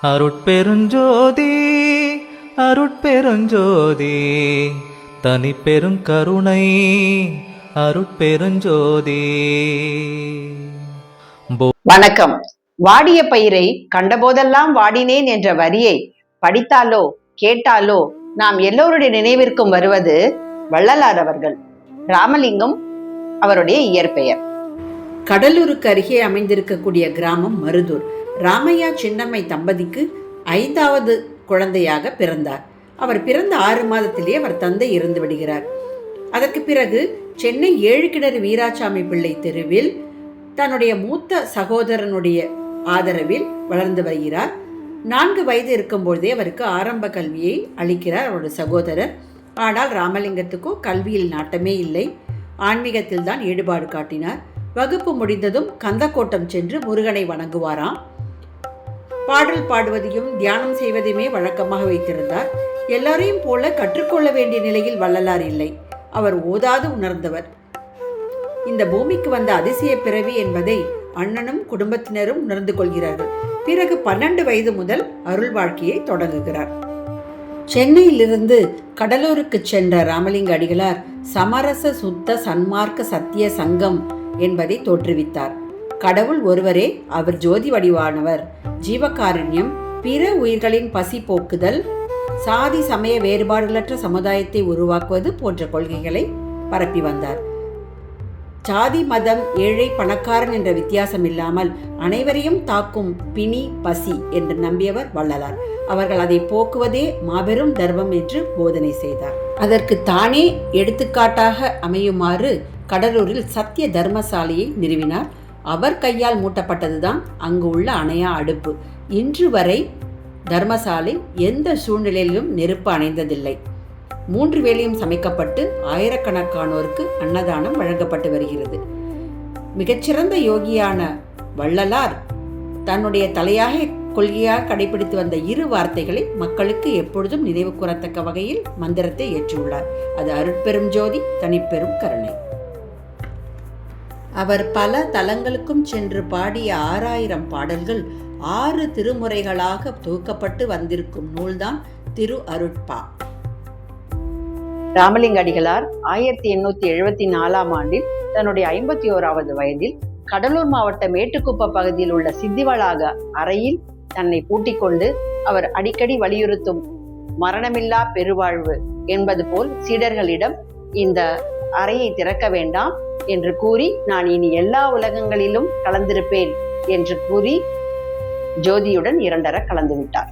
அருட்பெருஞ்சோதி அருட்பெருஞ்சோதி தனி பெருங்கருணை அருட்பெருஞ்சோதி. வணக்கம். வாடிய பயிரை கண்டபோதெல்லாம் வாடினேன் என்ற வரியை படித்தாலோ கேட்டாலோ நாம் எல்லோருடைய நினைவிற்கும் வருவது வள்ளலார் அவர்கள். ராமலிங்கம் அவருடைய இயற்பெயர். கடலூருக்கு அருகே அமைந்திருக்கக்கூடிய கிராமம் மருதூர். ராமையா சின்னம்மை தம்பதிக்கு 5வது குழந்தையாக பிறந்தார். அவர் பிறந்த 6 மாதத்திலே அவர் தந்தை இறந்து விடுகிறார். அதற்கு பிறகு சென்னை 7 கிணறு வீராசாமி பிள்ளை தெருவில் தன்னுடைய மூத்த சகோதரனுடைய ஆதரவில் வளர்ந்து வருகிறார். 4 வயது இருக்கும்போதே அவருக்கு ஆரம்ப கல்வியை அளிக்கிறார் அவருடைய சகோதரர். ஆனால் ராமலிங்கத்துக்கோ கல்வியில் நாட்டமே இல்லை. ஆன்மீகத்தில் தான் ஈடுபாடு காட்டினார். வகுப்பு முடிந்ததும் கந்தக்கோட்டம் சென்று முருகனை வணங்குவாராம். பாடல் பாடுவதையும் தியானம் செய்வதையுமே வழக்கமாக வைத்திருந்தார். எல்லாரையும் போல கற்றுக்கொள்ள வேண்டிய நிலையில் வள்ளலார் இல்லை. அவர் ஓதாது உணர்ந்தவர். இந்த பூமிக்கு வந்த அதிசய பிறவி என்பதை அண்ணனும் குடும்பத்தினரும் உணர்ந்து கொள்கிறார்கள். பிறகு 12 வயது முதல் அருள் வாழ்க்கையை தொடங்குகிறார். சென்னையிலிருந்து கடலூருக்கு சென்ற ராமலிங்க அடிகளார் சமரச சுத்த சன்மார்க்க சத்திய சங்கம் என்பதை தோற்றுவித்தார். கடவுள் ஒருவரே, அவர் ஜோதி வடிவானவர், ஜீவகாருண்யம், பிற உயிர்களின் பசி போக்குதல், சாதி சமய வேறுபாடுகளற்ற சமுதாயத்தை உருவாக்குவது போன்ற கொள்கைகளை பரப்பி வந்தார். சாதி மதம் ஏழை பணக்காரன் என்ற வித்தியாசம் இல்லாமல் அனைவரையும் தாக்கும் பிணி பசி என்று நம்பியவர் வள்ளலார். அவர்கள் அதை போக்குவதே மாபெரும் தர்மம் என்று போதனை செய்தார். அதற்கு தானே எடுத்துக்காட்டாக அமையுமாறு கடலூரில் சத்திய தர்மசாலையை நிறுவினார். அவர் கையால் மூட்டப்பட்டதுதான் அங்கு உள்ள அணையா அடுப்பு. இன்று வரை தர்மசாலை எந்த சூழ்நிலையிலும் நெருப்பு அணைந்ததில்லை. 3 வேளையும் சமைக்கப்பட்டு ஆயிரக்கணக்கானோருக்கு அன்னதானம் வழங்கப்பட்டு வருகிறது. மிகச்சிறந்த யோகியான வள்ளலார் தன்னுடைய தலையாக கொள்கையாக கடைபிடித்து வந்த 2 வார்த்தைகளை மக்களுக்கு எப்பொழுதும் நினைவு கூறத்தக்க வகையில் மந்திரத்தை ஏற்றியுள்ளார். அது அருட்பெரும் ஜோதி, தனிப்பெரும் கருணை. அவர் பல தலங்களுக்கும் சென்று பாடிய 6000 பாடல்கள் 6 திருமுறைகளாக தொகுக்கப்பட்டு வந்திருக்கும் நூல்தான் திரு அருட்பா. ராமலிங்க அடிகளார் 1874 ஆண்டில் தன்னுடைய 51வது வயதில் கடலூர் மாவட்டம் மேட்டுக்குப்ப பகுதியில் உள்ள சித்திவளாக அறையில் தன்னை பூட்டிக் கொண்டு அவர் அடிக்கடி வலியுறுத்தும் மரணமில்லா பெருவாழ்வு என்பது போல் சீடர்களிடம் இந்த அறையை திறக்க வேண்டாம் என்று கூறி, நான் இனி எல்லா உலகங்களிலும் கலந்திருப்பேன் என்று கூறி ஜோதியுடன் 2 கலந்து விட்டார்.